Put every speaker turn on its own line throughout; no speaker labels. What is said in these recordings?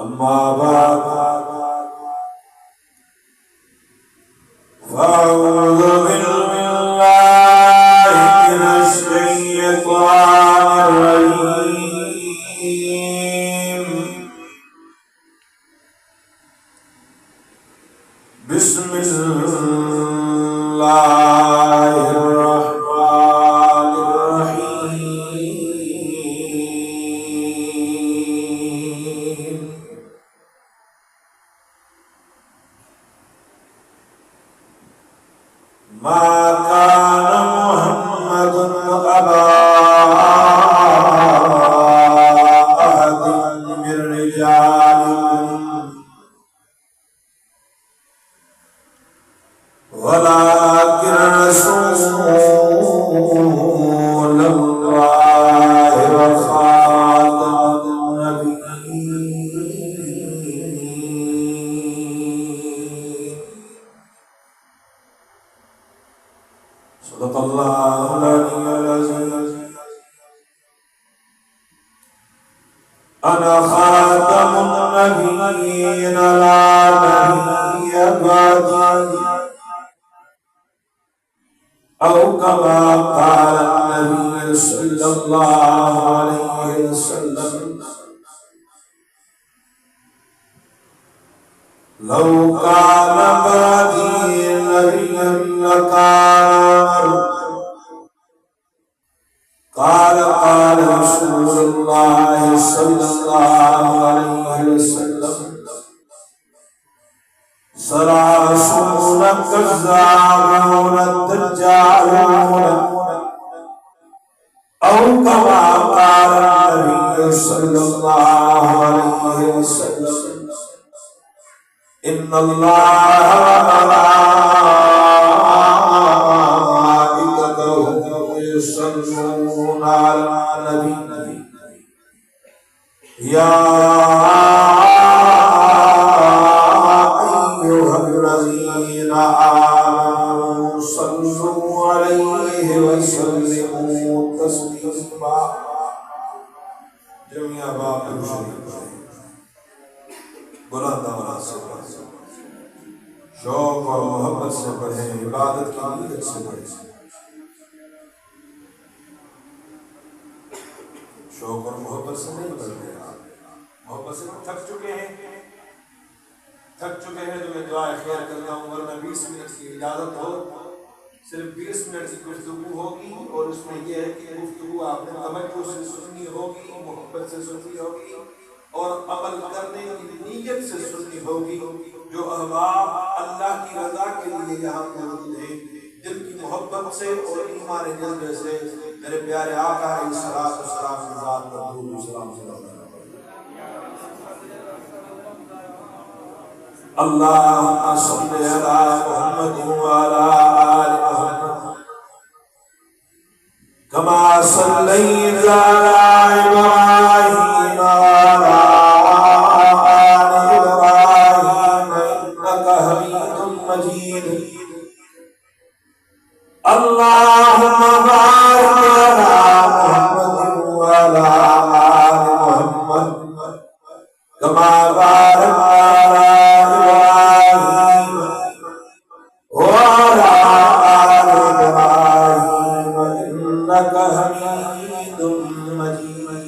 أما بعد فأعوذ بالله من الشيطان الرجيم بسم الله الرحمن الرحيم ما كان محمد أبا أحد من رجالكم ولكن رسول الله وخاتم النبيين صدق الله العلي العظيم أنا خاتم النبيين لا نبي بعدي أو كما قال النبي صلى الله عليه وسلم لو كان بعدي نبي لكان قال رسول الله صلى الله عليه وسلم ثلاثون كذابون دجالون أو كما قال النبي صلى الله عليه وسلم إن الله وملائكته يصلون على النبي يا الذين آمنوا صلوا عليه وسلموا تسليما جميع باپ شریف بلند آواز سے شوق اور محبت سے پڑھیں عبادت کی نیت سے پڑھیں شوق اور محبت سے نہیں پڑھتے محبت سے تھک چکے ہیں تو میں دعا خیر کرتا ہوں ورنہ 20 منٹ کی اجازت ہو صرف 20 منٹ کی گفتگو ہوگی اور اس میں یہ ہے کہ گفتگو آپ نے توجہ سے سننی ہوگی محبت سے سننی ہوگی اور عمل کرنے کی نیت سے سننی ہوگی جو احباب اللہ کی رضا کے لیے یہاں موجود ہیں دل کی محبت سے اور ایمان جذبے سے میرے پیارے آقا علیہ الصلوۃ والسلام کی ذات پر درود و سلام اللهم صل على محمد وعلى آل محمد كما صليت على إبراهيم وعلى آل إبراهيم إنك حميد مجيد اللهم بارك على محمد وعلى آل محمد كما باركت على حمید مجید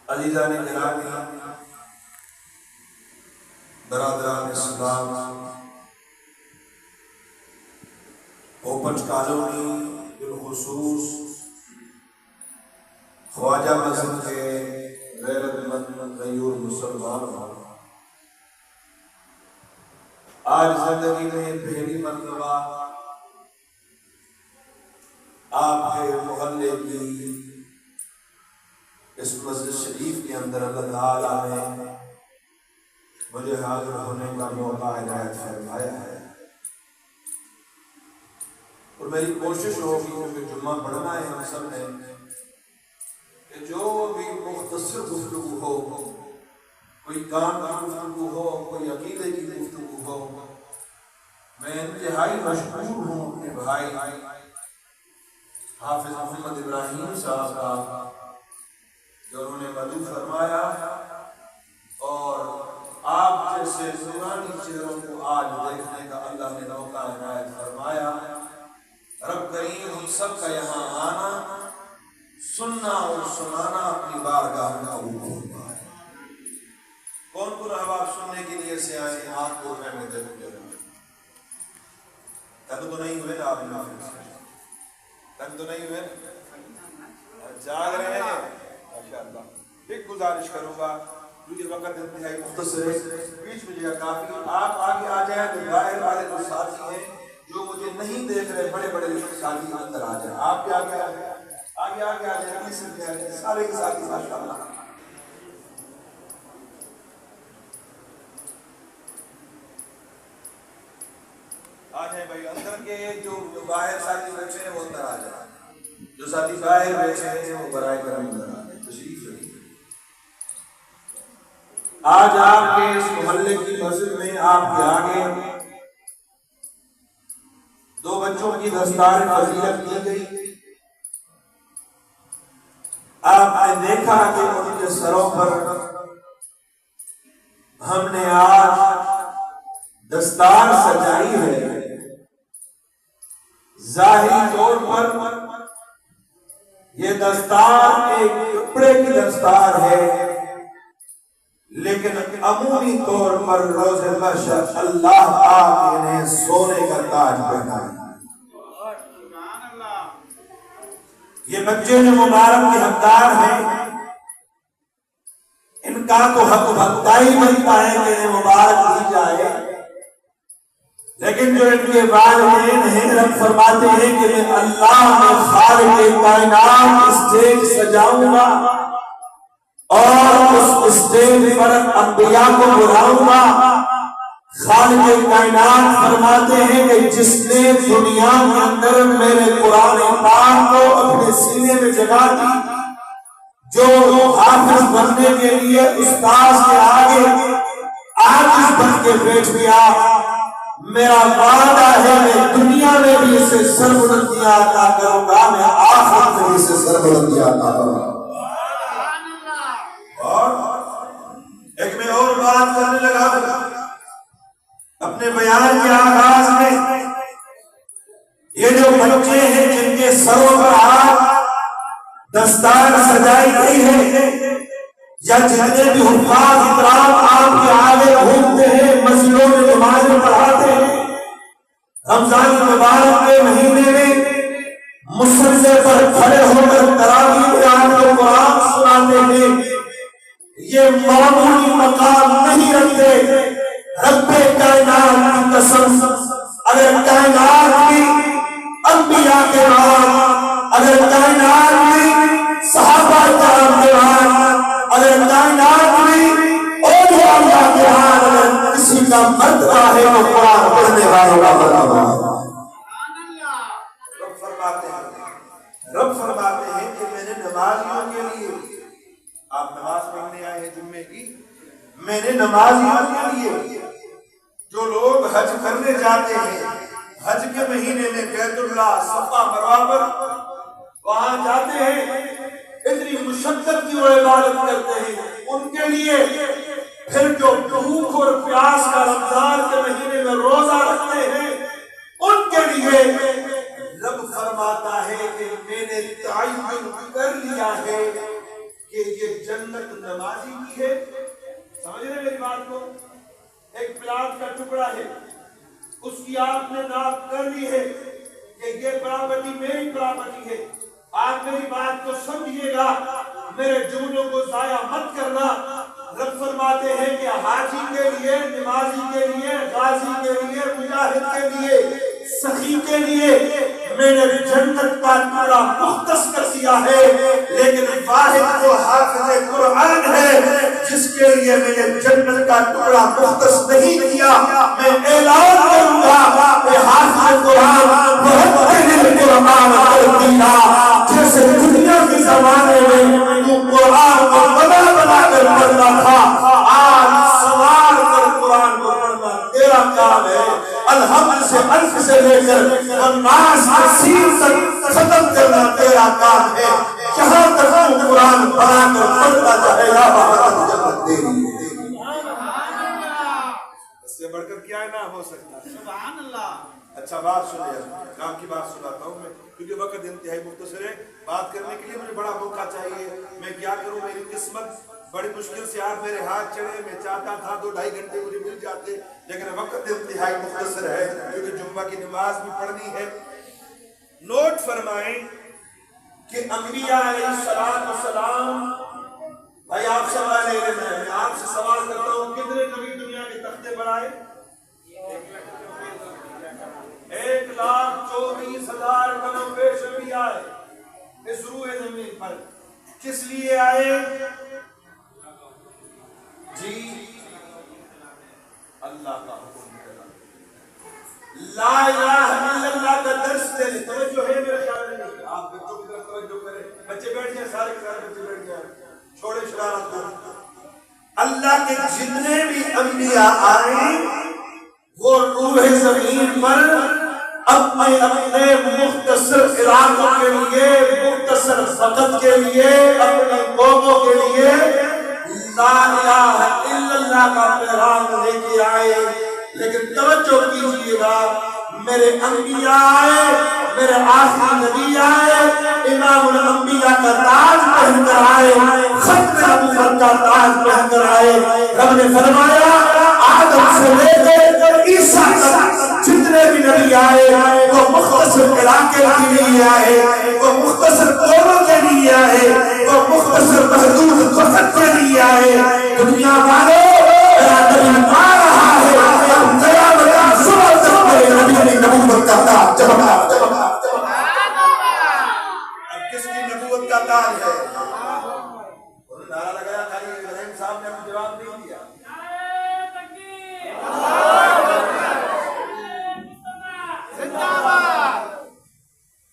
عزیزان گرامی برادران اسلام اوپنچ کالونی بالخصوص خواجہ مذہب کے غیرت مند غیور مسلمان آج زندگی میں پہلی مرتبہ آپ کے محلے کی اس مسجد شریف کے اندر اللہ تعالیٰ نے مجھے حاضر ہونے کا موقع عنایت فرمایا ہے اور میری کوشش ہوگی کہ جمعہ پڑھنا ہے ہم سب نے کہ جو بھی مختصر گفتگو ہو کوئی کام کی گفتگو ہو کوئی عقیدے کی گفتگو ہو میں انتہائی مشکور ہوں اپنے بھائی حافظ محمد ابراہیم صاحب کا جو وعدو فرمایا اور آپ جیسے نورانی چہروں کو آج دیکھنے کا اللہ نے موقع عنایت فرمایا۔ رب کریم ہم سب کا یہاں آنا، سننا اور سنانا اپنی بارگاہ میں قبول فرمائے۔ کون کون احباب سننے کے لیے سے آئے ہیں؟ ہاتھ کو اٹھائیں گے تنگ تو نہیں ہوئے نا آپ تنگ تو نہیں ہوئے؟ جاگ رہے ہیں ماشاءاللہ۔ ایک گزارش کروں گا کیونکہ وقت انتہائی مختصر ہے، بیچ میں جگہ کافی، آپ آگے آ جائیں تو باہر والے جو ساتھی ہیں جو مجھے نہیں دیکھ رہے بڑے بڑے ساتھی اندر آ جائیں، آپ بھی آگے آ جائیں، آگے آگے آ جائیں، سارے کے ساتھی ماشاءاللہ۔ آ جائیں بھائی اندر کے، جو باہر ساتھی بیٹھے ہیں وہ اندر آ جائیں، جو ساتھی باہر بیٹھے ہیں وہ برائے کرم اندر آ جائیں، تشریف رکھیے۔ آج آپ کے اس محلے کی مسجد میں آپ کے آگے دو بچوں کی دستار فضیلت کی گئی۔ آپ نے دیکھا کہ ان کے سروں پر ہم نے آج دستار سجائی ہے۔ ظاہری طور پر یہ دستار ایک کپڑے کی دستار ہے، لیکن عمومی طور پر روز محشر اللہ آپ انہیں سونے کا تاج پہنائے۔ یہ بچے جو مبارک کے حقدار ہیں، ان کا تو حق بنتا ہی بنتا ہے کہ انہیں مبارک دی جائے، لیکن جو ان کے والدین ہیں رب فرماتے ہیں کہ میں اللہ میں خالق کائنات اسٹیج سجاؤں گا اور اس اسٹیج پر انبیاء کو بلاؤں گا۔ خالق کائنات فرماتے ہیں کہ جس نے دنیا کے اندر میرے قرآن پاک کو اپنے سینے میں جگہ دی، جو حافظ بننے کے لیے استاذ کے آگے عاجز بن کے بیٹھ گیا، میرا وعدہ ہے میں دنیا میں بھی اسے سربلندیاں عطا کروں گا، میں آخرت میں بھی اسے سربلندیاں عطا کروں گا۔ اور ایک میں اور بات کرنے لگا اپنے بیان کے آغاز میں، یہ جو بچے ہیں جن کے سروں پر آج دستار سجائی گئی ہے، یا جتنے بھی حفاظ اکرام آپ کے آگے گھومتے ہیں، مسجدوں میں نمازیں پڑھاتے ہیں، رمضان المبارک کے مہینے میں مصلے پر کھڑے ہو کر تراویح میں آپ کو قرآن سناتے ہیں، یہ معمولی مقام نہیں رکھتے۔ رب کائنات کی قسم، اگر کائنات کی انبیاء کے بعد، اگر کائنات کی صحابہ کرام کے بعد، اگر کائنات میں اولیاء اللہ کے بعد اگر کسی کا مرتبہ ہے وہ قرآن پڑھنے والوں کا مرتبہ ہے۔ رب فرماتے ہیں کہ میں نے نمازیوں کے لیے، آپ نماز پڑھنے آئے ہیں جمعے کی، میں نے نمازیوں کے لیے جو لوگ حج کرنے جاتے ہیں، حج کے مہینے میں بیت اللہ صفا مروہ پر وہاں جاتے ہیں، اتنی مشقت کی وہ عبادت کرتے ہیں، ان کے لیے پھر جو بھوک اور پیاس کا رمضان کے مہینے میں روزہ رکھتے ہیں، ان کے لیے رب فرماتا ہے کہ میں نے تعین کر لیا ہے کہ یہ جنت نمازی کی ہے۔ سمجھ رہے میری بات کو؟ ایک پلاٹ کا ٹکڑا ہے، اس کی آپ نے ناپ کر لی ہے کہ یہ پراپرٹی میری پراپرٹی ہے۔ آپ میری بات کو سمجھیے گا، میرے جملوں کو ضائع مت کرنا۔ رب فرماتے ہیں کہ حاجی کے لیے، نمازی کے لیے، غازی کے لیے، مجاہد کے لیے، سخی کے لیے میں نے جنت کا ٹکڑا مختص کر دیا ہے، لیکن واحد جو حافظ قرآن ہے جس کے لیے میں نے جنت کا ٹکڑا مختص نہیں کیا، میں اعلان کروں گا کہ حافظ قرآن بہت قرآن پڑھتا، جیسے دنیا کے زمانے میں تو قرآن کو بنا بنا کر پڑھتا تھا، آج سوار کر قرآن کو پڑھنا تیرا کام ہے۔ الحمد سے الف سے لے کر والناس سے سین تک ختم کرنا تیرا کام ہے۔ جہاں تک تو قرآن بنا کر پڑھتا جا، اچھا بات سنیں، کام کی بات سناتا ہوں میں، کیونکہ وقت انتہائی مختصر ہے، بات کرنے کے لیے مجھے بڑا موقع چاہیے، میں کیا کروں، میری قسمت بڑی مشکل سے آپ میرے ہاتھ چڑھے، میں چاہتا تھا 2-2.5 گھنٹے مجھے مل جاتے، لیکن وقت انتہائی مختصر ہے، کیونکہ جمعہ کی نماز بھی پڑھنی ہے۔ نوٹ فرمائیں کہ انبیاء علیہ السلام، بھائی آپ سوال لے رہے ہیں، میں آپ سے سوال کرتا ہوں، کتنے نبی دنیا کے تختے پر آئے؟ 1,24,000 کم و بیش انبیاء آئے اس روح زمین پر، کس لیے آئے؟ جی اللہ کا حکم کرنا، لا الہ الا اللہ کا درس دینے، توجہ ہے میرے خیال میں، آپ بچوں کی طرف توجہ کریں، بچے بیٹھ جائیں، سارے کے سارے بچے بیٹھ جائیں، چھوڑے شرارت کو۔ اللہ کے جتنے بھی انبیاء آئے وہ روح زمین پر اپنے اپنے مختصر علاقوں کے لیے، مختصر وقت کے لیے، اپنے قوموں کے لیے لا الہ الا اللہ کا پیغام لے کے آئے۔ لیکن توجہ کیجیے گا، میرے انبیاء آئے، میرے آخری نبی آئے، امام الانبیاء کا تاج پہن کر آئے، ختم نبوت کا تاج پہن کر آئے۔ رب نے فرمایا آدم سے لے کر عیسیٰ تک جتنے بھی نبی آئے وہ مختصر علاقے کے لیے آئے، وہ مختصر قوموں کے لیے آئے، وہ مختصر محدود وقت کے لیے آئے۔ دنیا والوں میرا نبی آ رہا ہے، قیامت کی صبح تک میرے نبی نے نبوت کا تاج چمکا۔ اب کس کی نبوت کا تاج ہے؟ انہوں نے نعرہ لگایا، خالی ابراہیم صاحب نے اپنا جواب نہیں دیا۔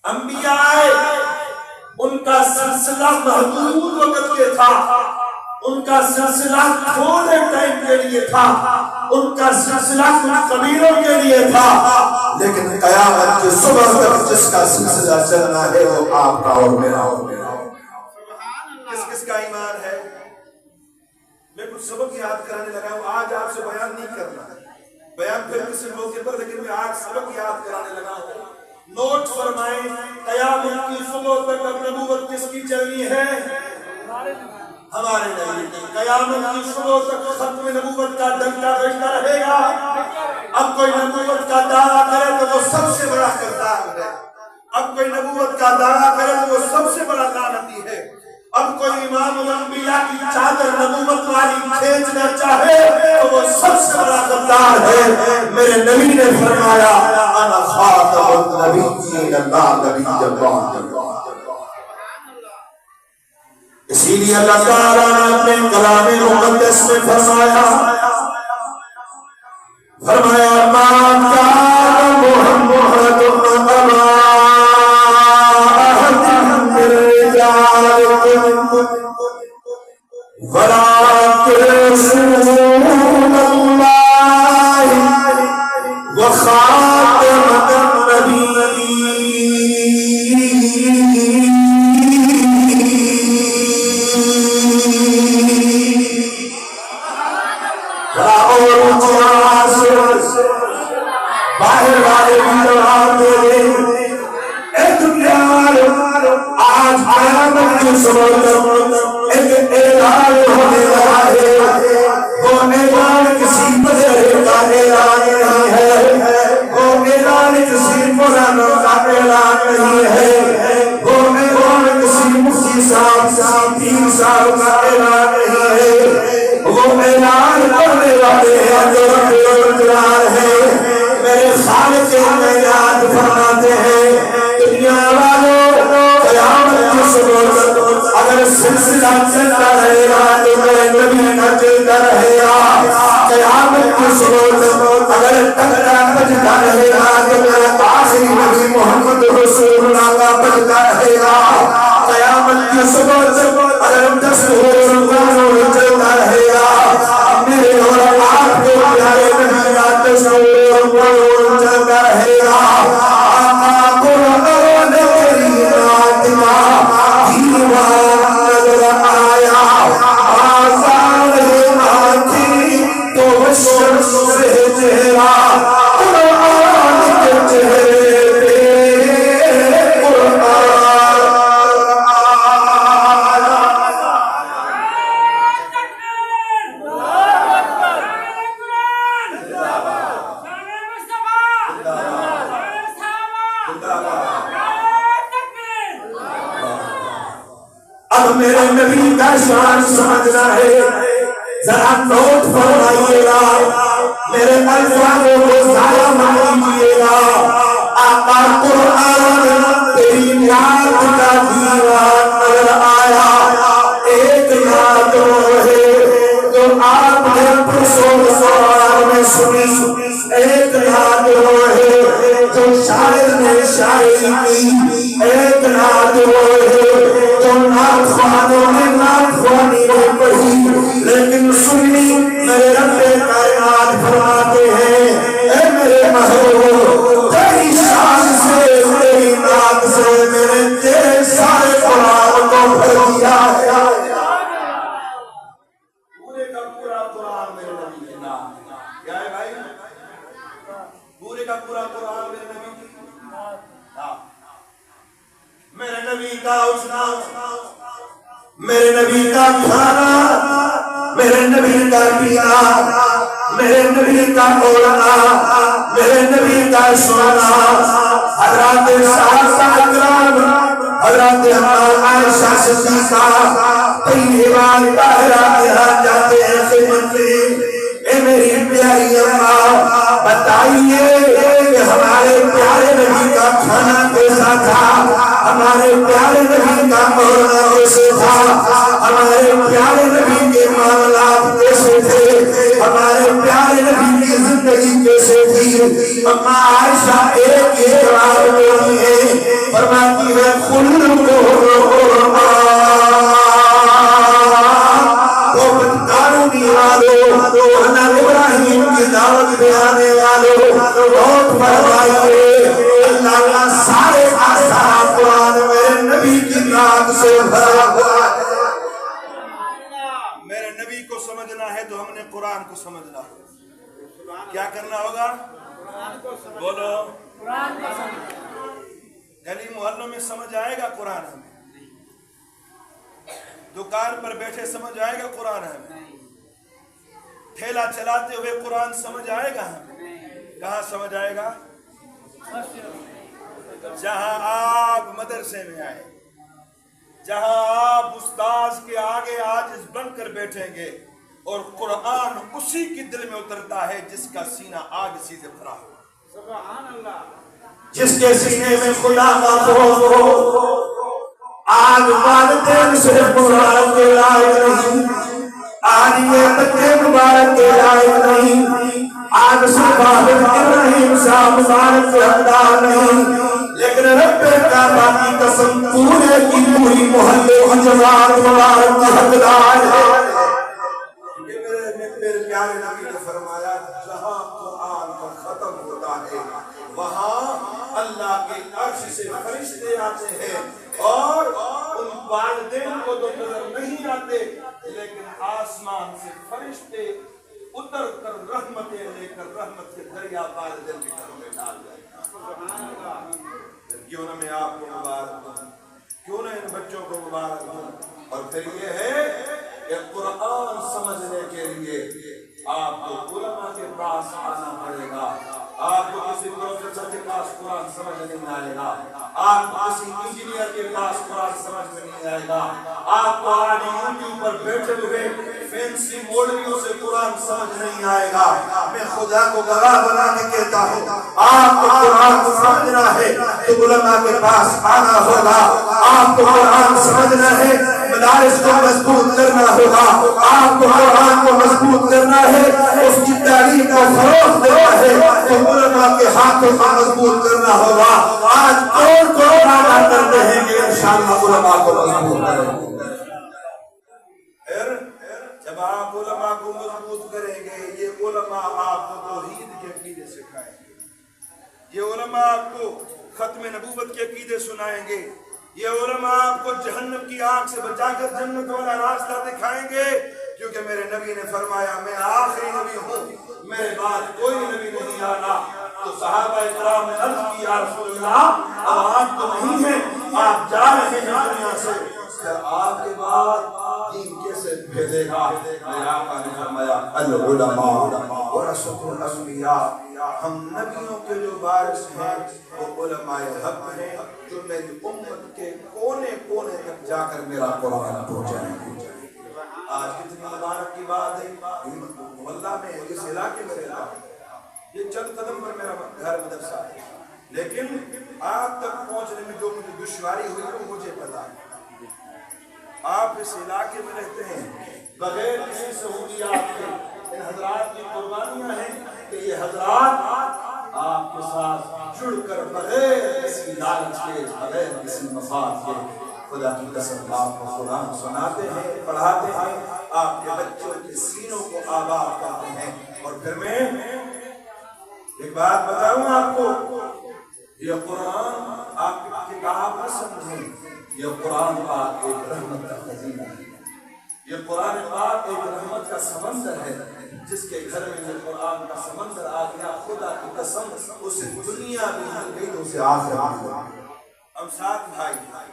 انبیاء آئے، ان کا سلسلہ محدود وقت کے تھا، ان کا سلسلہ تھوڑے ٹائم کے لیے تھا، ان کا سلسلہ کچھ قبیلوں کے لیے تھا، لیکن قیامت کی صبح تک جس کا سلسلہ چلنا ہے وہ آپ کا اور میرا اور میرا۔ کس کس کا ایمان ہے؟ میں کچھ سبق یاد کرانے لگا ہوں، آج آپ سے بیان نہیں کرنا، بیان پھر کسی موقع پر، لیکن میں آج سبق یاد کرانے لگا ہوں۔ نوٹ فرمائیں، قیامت کی صبح تک اب نبوت کس کی چلنی ہے؟ ہمارے نبی کی۔ قیامت کی صبح تک ختم نبوت کا ڈنکا بجتا رہے گا۔ اب کوئی نبوت کا دعویٰ کرے تو وہ سب سے بڑا کذاب ہے، اب کوئی نبوت کا دعویٰ کرے تو وہ سب سے بڑا لعنتی ہے، اب کوئی امام الانبیاء کی چادر نبوت والی کھینچنا چاہے تو وہ سب سے بڑا غدار ہے۔ میرے نبی نے فرمایا انا خاتم النبیین لا نبی بعدی۔ اسی لیے اللہ تعالیٰ نے اپنے کلام مقدس میں فرمایا ما کان محمد ابا احد من رجالکم ولکن رسول اللہ وخاتم النبیین۔ باہر والے بھی جواب دے دیں، اے دنیا آج قیامت کی صبح ایک اعلان ہونے لگا ہے، وہ اعلان کسی بزرگ کا اعلان نہیں ہے، وہ اعلان کسی مولانا کا اعلان نہیں ہے، وہ اعلان کسی مفتی صاحب پیر صاحب کا اعلان نہیں ہے، وہ اعلان کرنے والے ہیں جو رب الجلال ہے۔ میرے خالق میں یاد فرماتے ہیں دنیا والوں، قیامت کی صبح اگر سلسلہ چلتا رہے گا تو میرے نبی کا چلتا رہے گا، قیامت کی صبح اگر ٹکرا بجتا رہے گا تو میرے آخری نبی محمد رسول اللہ کا بجتا رہے گا، قیامت کی صبح اگر چلتا رہے گا میرے اور آپ کے پیارے نبی کا تصور چلتا رہے گا۔ آقا قرآن کریمات کا دیوان نظر آیا، آزاد آنکھی تو شمس سے چہرہ قرآن کے چہرے
اب میرے نبی کا شان سمجھنا ہے، ذرا نوٹ فرمائیے گا، میرے الفاظوں کو ضائع مت کیجیے گا۔ آقا قرآن تیری نعت کا دیوان نظر آیا، ایک نعت وہ ہے جو آپ نے پرسوں سوال میں سنی، ایک نعت وہ ہے جو شاعر نے شاعری کی، ایک نعت وہ ہے جو نعت خوانوں نے نعت خوانی میں پڑھی، لیکن سنی میرے رب کائنات فرماتے ہیں اے میرے محبوب تیری شان سے تیری نعت سے میں نے تیرے سارے قرآن کو بھر دیا ہے۔
پورے کا پورا قرآن میرے نبی کی نعت کیا ہے بھائی؟ پورے کا پورا قرآن میرے نبی کی نعت، میرے نبی کا اٹھنا، میرے نبی کا کھانا، میرے نبی کا پینا، میرے نبی کا اوڑھنا، میرے نبی کا سونا، حضرات صحابہ اکرام، حضرات عائشہ صدیقہ طیبہ طاہرہ کے ہاں جاتے ہیں خدمت میں، اے میری پیاری اماں بتائیے کہ ہمارے پیارے نبی کا کھانا کیسا تھا، ہمارے پیارے نبی کا اوڑھنا کیسے تھا، ہمارے پیارے نبی کے معاملات کیسے تھے، ہمارے پیارے نبی کی زندگی کیسے تھی۔ اماں عائشہ ایک ہی جواب دیتی ہے، فرماتی ہے خلق ابراہیم کی دعوت پہ آنے والوں بہت فرمائیے اللہ کا سارے آثار قرآن میرے نبی کی نعت سے بھرا ہوا ہے۔ میرے نبی کو سمجھنا ہے تو ہم نے قرآن کو سمجھنا ہے۔ کیا کرنا ہوگا؟ بولو گلی محلوں میں سمجھ آئے گا قرآن ہمیں؟ دکان پر بیٹھے سمجھ آئے گا قرآن ہمیں؟ ٹھیلا چلاتے ہوئے قرآن سمجھ آئے گا ہمیں؟ کہاں سمجھ آئے گا؟ جہاں آپ مدرسے میں آئے، جہاں آپ استاذ کے آگے عاجز بن کر بیٹھیں گے اور قرآن اسی کی دل میں اترتا ہے جس کا سینہ آگ سیدھے بھرا ہو،
سبحان اللہ، جس کے سینے میں خدا کا خوف ہو۔ آج والدین صرف مبارک کے لائق نہیں، آج یہ بچے مبارک کے لائق نہیں، آج صرف ابراہیم صاحب مبارک کے حقدار نہیں، لیکن رب کعبہ کی قسم پورے کی پوری محلے کی جماعت مبارک کے حقدار ہے۔
میرے پیارے نبی نے فرمایا جہاں قرآن کا ختم ہوتا ہے وہاں اللہ کے عرش سے فرشتے آتے ہیں اور ان والدین کو تو نظر نہیں آتے لیکن آسمان سے فرشتے اتر کر رحمتیں لے کر رحمت کے دریا والدین کے گھروں میں ڈال جائے۔ کیوں نہ میں آپ کو مبارک دوں، کیوں نہ ان بچوں کو مبارک دوں۔ اور پھر یہ ہے کہ قرآن سمجھنے کے لیے آپ کو علماء کے پاس آنا پڑے گا، آپ کو کسی پروفیسر کے پاس قرآن سمجھ نہیں آئے گا، آپ کو کسی انجینئر کے پاس قرآن سمجھ میں نہیں آئے گا، آپ کو آج یوٹیوب پر بیٹھے ہوئے فینسی مولویوں سے قرآن سمجھ نہیں آئے گا۔ میں خدا کو گواہ بنا کے کہتا ہوں آپ کو قرآن سمجھنا ہے تو علماء کے پاس آنا ہوگا، آپ کو قرآن سمجھنا ہے مدارس کو مضبوط کرنا ہوگا، آپ کو قرآن کو مضبوط کرنا ہے، اس کی تعلیم کو فروغ دینا ہے تو علماء کے ہاتھوں کو مضبوط کرنا ہوگا۔ آج کون کون وعدہ کرتے ہیں کہ انشاءاللہ علماء کو مضبوط کریں گے؟ جب آپ علماء کو مضبوط کریں گے یہ علماء آپ کو توحید کے عقیدے سکھائیں گے، یہ علماء آپ کو ختم نبوت کے عقیدے سنائیں گے، یہ علماء آپ کو جہنم کی آگ سے بچا کر جنت والا راستہ دکھائیں گے، کیونکہ میرے نبی نے فرمایا میں آخری نبی ہوں، میرے بعد کوئی نبی نہیں آنا۔ تو صحابہ اکرام نے عرض کی یا رسول اللہ اب آپ تو نہیں ہیں، آپ جا رہے ہیں دنیا سے، پھر آپ کے بعد دین کیسے بھیجے گا؟ میرے آقا نے فرمایا العلماء ورثۃ الانبیاء، ہم نبیوں کے جو وارث ہیں وہ علماء حق ہیں جو میری امت کے کونے کونے تک جا کر میرا قرآن پہنچائیں گے۔ آج کتنی مبارک کی بات ہے، محلہ میں اس علاقے میں رہتا ہوں، یہ چند قدم پر میرا گھر مدرسہ ہے، لیکن آپ تک پہنچنے میں جو مجھے دشواری ہوئی وہ مجھے پتا ہے۔ آپ اس علاقے میں رہتے ہیں بغیر کسی سہولیات کے، ان حضرات کی قربانیاں ہیں کہ یہ حضرات آپ کے ساتھ جڑ کر بغیر کسی لالچ کے، بغیر کسی مفاد کے خدا کی قسم آپ کو قرآن سناتے ہیں، پڑھاتے ہیں، آپ کے بچوں کے سینوں کو آباد کرتے ہیں۔ اور پھر میں ایک بات بتاؤں آپ کو، یہ قرآن آپ کی کتاب نہ سمجھیں، یہ قرآن پاک ایک رحمت کا خزینہ ہے، یہ قرآن پاک ایک رحمت کا سمندر ہے۔ جس کے گھر میں یہ قرآن کا سمندر آ گیا، خدا کی قسم اسے دنیا بھی ہل گئی، اسے آخرت بھی۔ ہم سات بھائی ہیں،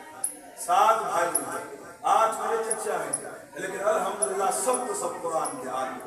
8 میرے چچا ہیں، لیکن الحمدللہ سب کو سب قرآن کے عالم،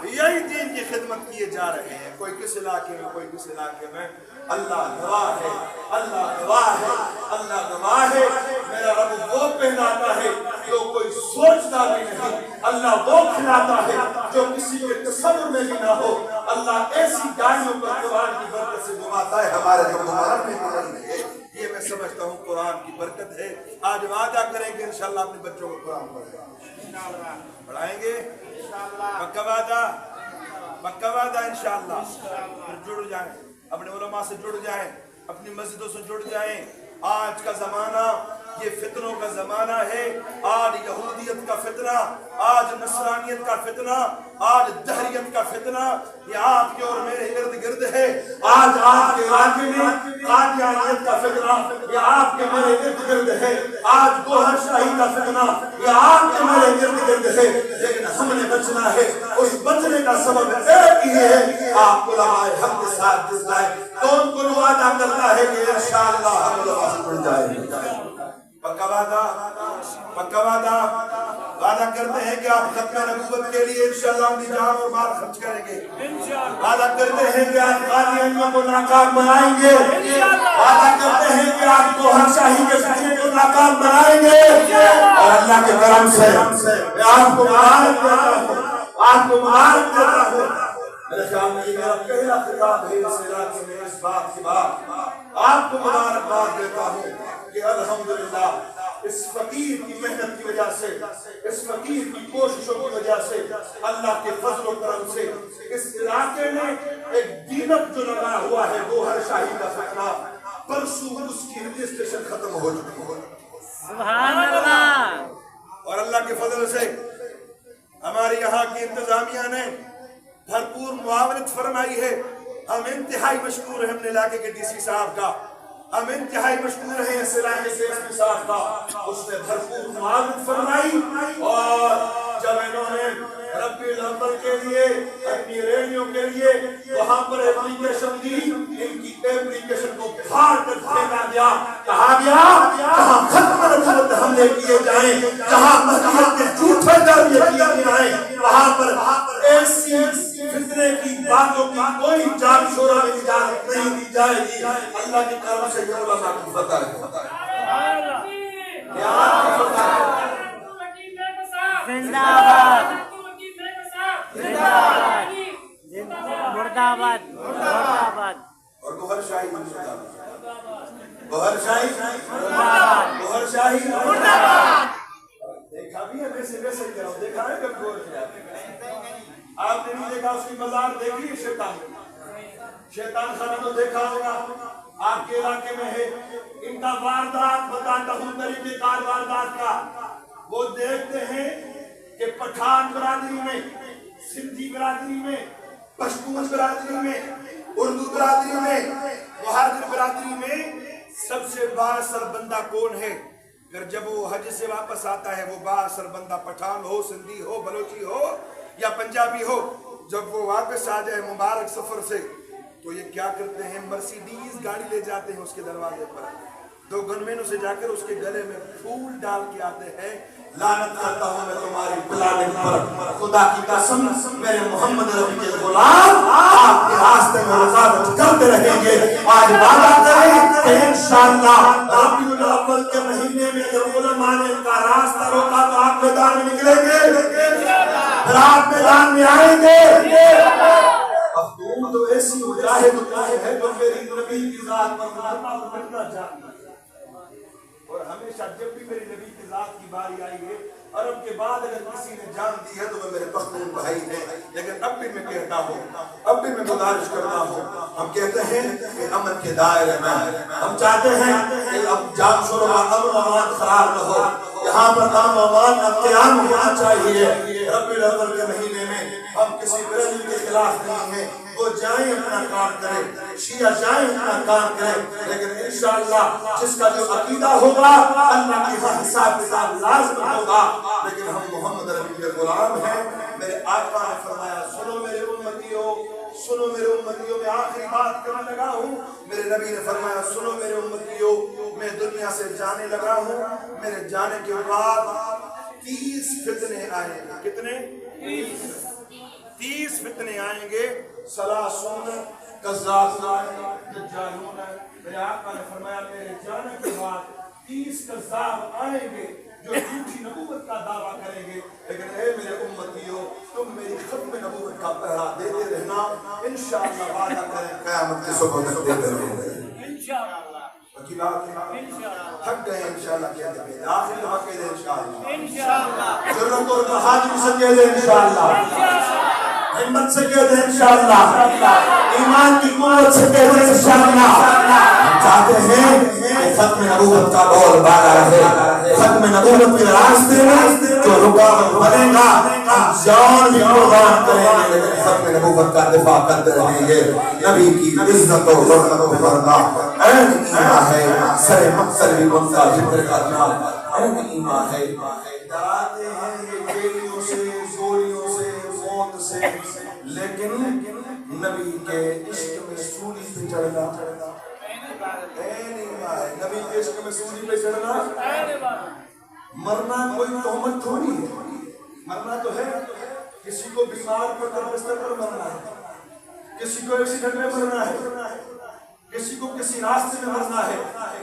یہی دین کی خدمت کیے جا رہے ہیں، کوئی کس علاقے میں کوئی کس علاقے میں۔ اللہ گواہ ہے، اللہ گواہ ہے، اللہ گواہ ہے، میرا رب وہ پہناتا ہے جو کوئی سوچتا بھی نہیں، اللہ وہ کھلاتا ہے جو کسی کے تصور میں بھی نہ ہو، اللہ ایسی گاڑیوں پر قرآن کی برکت سے گھماتا ہے ہمارے جو قرآن میں نہیں ہے۔ یہ میں سمجھتا ہوں قرآن کی برکت ہے۔ آج وعدہ کریں گے انشاءاللہ اپنے بچوں کو قرآن پڑھائیں گے، پکا وعدہ انشاءاللہ۔ پھر جڑ جائیں، اپنے علماء سے جڑ جائیں، اپنی مسجدوں سے جڑ جائیں۔ آج کا زمانہ یہ فتنوں کا زمانہ ہے، آج یہودیت کا فتنہ، آج نصرانیت کا فتنہ، آج دہریت کا فتنہ، یہ آپ کے اور میرے ارد گرد ہے۔ آج آپ کے علاقے میں قادیانیت کا فتنہ، یہ آپ کے میرے ارد گرد ہے۔ آج گوہر شاہی کا فتنہ، یہ آپ کے میرے ارد گرد ہے، لیکن ہم نے بچنا ہے۔ اس بچنے کا سبب ایک ہی ہے، آپ علماء حق کے ساتھ جڑ جائیں۔ کون کو وعدہ کرتا ہے کہ انشاءاللہ ہم علماء سے جڑ جائیں گے؟ پکا وعدہ کرتے ہیں کہ آپ ختم نبوت کے لیے انشاءاللہ اپنی جان اور مال خرچ کریں گے۔ وعدہ کرتے ہیں کہ آپ قادیانیوں کو ناکام بنائیں گے۔ وعدہ کرتے ہیں کہ آپ گوہر شاہی کے فتنے کو ناکام بنائیں گے۔ اور اللہ کے کرم سے میں آپ کو مبارک دیتا ہوں، آپ کو مبارک دیتا ہوں۔ میرے خیال میں یہ میرا پہلا خطاب ہے اس علاقے میں، اس بات کے بعد آپ کو مبارکباد دیتا ہوں کہ الحمدللہ اس فقیر کی محنت کی وجہ سے، اس فقیر کی کوششوں کی وجہ سے، اللہ کے فضل و کرم سے اس علاقے میں ایک دینت جو لگا ہوا ہے گوہر شاہی کا فتنہ، پرسوں اس کی رجسٹریشن ختم ہو چکی ہے۔
سبحان اللہ۔
اور اللہ کے فضل سے ہمارے یہاں کی انتظامیہ نے بھرپور معاونت فرمائی ہے۔ ہم انتہائی مشکور ہیں اپنے علاقے کے ڈی سی صاحب کا، ہم انتہائی مشکور ہیں اس علاقے کے ایس پی صاحب کا، اس نے بھرپور معاونت فرمائی۔ اور جب انہوں نے ربی الاول کے لیے اپنی ریلیوں کے لیے وہاں پر اپلیکیشن دی، ان کی اپلیکیشن کو پھاڑ کر پھینکا گیا، کہا گیا جہاں ختم نبوت حملے کیے جائیں، جہاں مہدیت کے جھوٹے دعوے کیے جائیں، وہاں پر ایسی فتنے کی باتوں کی کوئی جان شورا میں اجازت نہیں دی جائے گی۔ اللہ کی کرم سے یہ علماء کی فتح ہے، یہ آپ کی فتح ہے۔
زندہ آباد، زندہ آباد، مردہ آباد، مردہ آباد۔
اور گوہر شاہی مردہ آباد، گوہر شاہی
مردہ آباد،
گوہر شاہی
مردہ آباد۔
دیکھا بھی ہے، ویسے ویسے کیا ہو، دیکھا ہے کب گوہر شاہی؟ آپ نے نہیں دیکھا اس کی مزار دیکھی ہے؟ شیطان خانہ تو دیکھا ہوگا، آپ کے علاقے میں ہے۔ ان کا واردات بتاتا ہوں، طریقہ کار واردات کا، وہ دیکھتے ہیں کہ پٹھان برادری میں، سندھی برادری میں، پشتون برادری میں، اردو برادری میں، مہاجر برادری میں سب سے بااثر بندہ کون ہے؟ پھر جب وہ حج سے واپس آتا ہے، وہ بااثر بندہ پٹھان ہو، سندھی ہو، بلوچی ہو یا پنجابی ہو، جب وہ واپس آ جائے مبارک سفر سے، تو یہ کیا کرتے ہیں؟ مرسیڈیز گاڑی لے جاتے ہیں اس کے دروازے پر، 2 گنمینوں سے جا کر اس کے گلے میں پھول ڈال کے آتے ہیں،
لعنت کرتا ہوں میں تمہاری پلاننگ پر. خدا کی قسم میرے محمد ربی کے غلام آپ کے راستے میں رکاوٹ کرتے رہیں گے. آج وعدہ کریں کہ انشاءاللہ ربیع الاول کے مہینے میں جب علماء نے ان کا راستہ روکا تو آپ میدان میں نکلیں گے, پھر آپ میدان میں آئیں گے. مخدوم تو ایسی مجاہد ہے جو میری نبی کی ذات پر مرنا مٹنا چاہتا ہے. اور ہمیشہ جب بھی میری نبی کی ذات کی باری آئی ہے عرب کے بعد اگر کسی نے جان دی ہے تو وہ میرے مخدوم بھائی ہیں. لیکن اب بھی میں کہتا ہوں, اب بھی میں گزارش کرتا ہوں, ہم کہتے ہیں کہ امن کے دائرے میں ہم چاہتے ہیں کہ اب جان شروع امن و امان خراب نہ ہو. یہاں پر امن و امان کا قیام ہونا چاہیے. ربیع الاول کے مہینے میں ہم کسی بریلوی کے خلاف نہیں ہیں. وہ جائیں اپنا کام کریں, شیعہ جائیں اپنا کام کریں, لیکن انشاءاللہ جس کا جو عقیدہ ہوگا اللہ کی حساب کتاب لازم ہوگا. لیکن ہم محمد ربی کے غلام ہیں. میرے آقا نے فرمایا سنو میرے امتیوں, سنو میرے امتیوں, میں آخری بات کرنے لگا ہوں. میرے نبی نے فرمایا سنو میرے امتیوں, میں دنیا سے جانے لگا ہوں. میرے جانے کے بعد 30 فتنے آئیں گے. کتنے؟ 30 فتنے آئیں گے. سلاسون کذابون دجالون. میرے آقا نے فرمایا میرے جانے کے بعد 30 کذاب آئیں گے جو جھوٹی نبوت کا دعویٰ کریں گے. لیکن اے میرے امتیوں, تم میری ختم نبوت کا پہرا دیتے رہنا. انشاءاللہ وعدہ کریں قیامت کی صبح تک دیتے رہیں گے انشاءاللہ. باقی بات تھک گئے انشاءاللہ کہتے ہیں آخری دفعہ کہہ دیں انشاءاللہ. ضرورت اور بہادری سے کہہ دیں انشاءاللہ. ہمت سے کہہ دیں انشاءاللہ. ایمان کی قوت سے کہہ دیں انشاءاللہ. ہم چاہتے ہیں کہ ختم نبوت کا بول بالا رہے. ختم نبوت کے راستے میں جو رکاوٹ بنے گا ہم جان بھی قربان کریں گے, لیکن ختم نبوت کا دفاع کرتے رہیں گے. نبی کی عزت و حرمت پہ کرنا عین ایمان ہے. سر مقصد بھی ان کا ذکر کرنا عین ایمان ہے. ڈراتے ہیں یہ گولیوں سے, گولیوں سے, موت سے, لیکن نبی کے عشق میں سولی پہ چڑھنا عین ایمان ہے. نبی کے عشق میں سولی پہ چڑھنا. مرنا کوئی تہمت تھوڑی ہے. مرنا تو ہے, کسی کو بیمار پڑ کر بستر پر مرنا ہے, کسی کو ایکسیڈنٹ میں مرنا ہے, کسی کو کسی راستے میں مرنا ہے,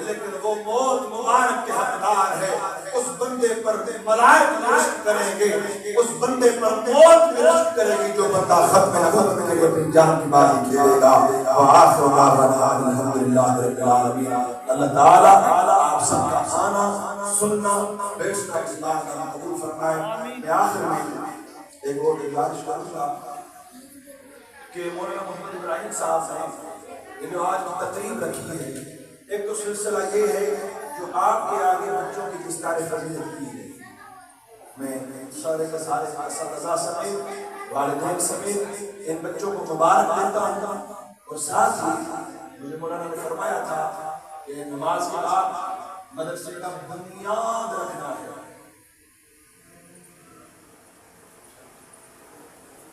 لیکن وہ موت مبارک کے حقدار ہے. اس بندے پر ملائکہ رشک کریں گے, اس بندے پر موت رشک کرے گی جو بندہ ختم نبوت کے لیے اپنی جان کی بازی کھیلے گا. وآخر دعوانا الحمدللہ رب العالمین. اللہ تعالیٰ آپ سب کا آنا سننا بیشتر کا اصلاح کرنا قبول فرمائے. میں آخر میں ایک اور گزارش کروں گا کہ مولانا محمد ابراہیم صاحب نے انہوں آج کی تقریب رکھی ہے. ایک تو سلسلہ یہ ہے جو آپ کے آگے بچوں کی دستار فضیلت کی ہے. میں سارے کے سارے اساتذہ سمیت والدین سمیت ان بچوں کو مبارک دیتا ہوں. اور ساتھ ہی مجھے مولانا نے فرمایا تھا کہ نماز کے بعد مدرسے کا بنیاد رکھنا ہے.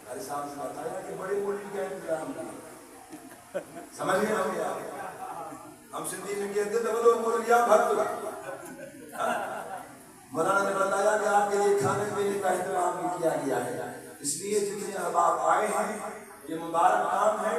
ہمارے صاحب نے بتایا کہ بڑے ملک کا انتظام نہیں. سمجھ گئے ہم کیا؟ ہم سندھی میں کہتے تھے بولو مولیا بھر. مولانا نے بتایا کہ آپ کے لیے کھانے پینے کا اہتمام بھی کیا گیا ہے. اس لیے جتنے احباب آئے ہیں یہ مبارک کام ہے.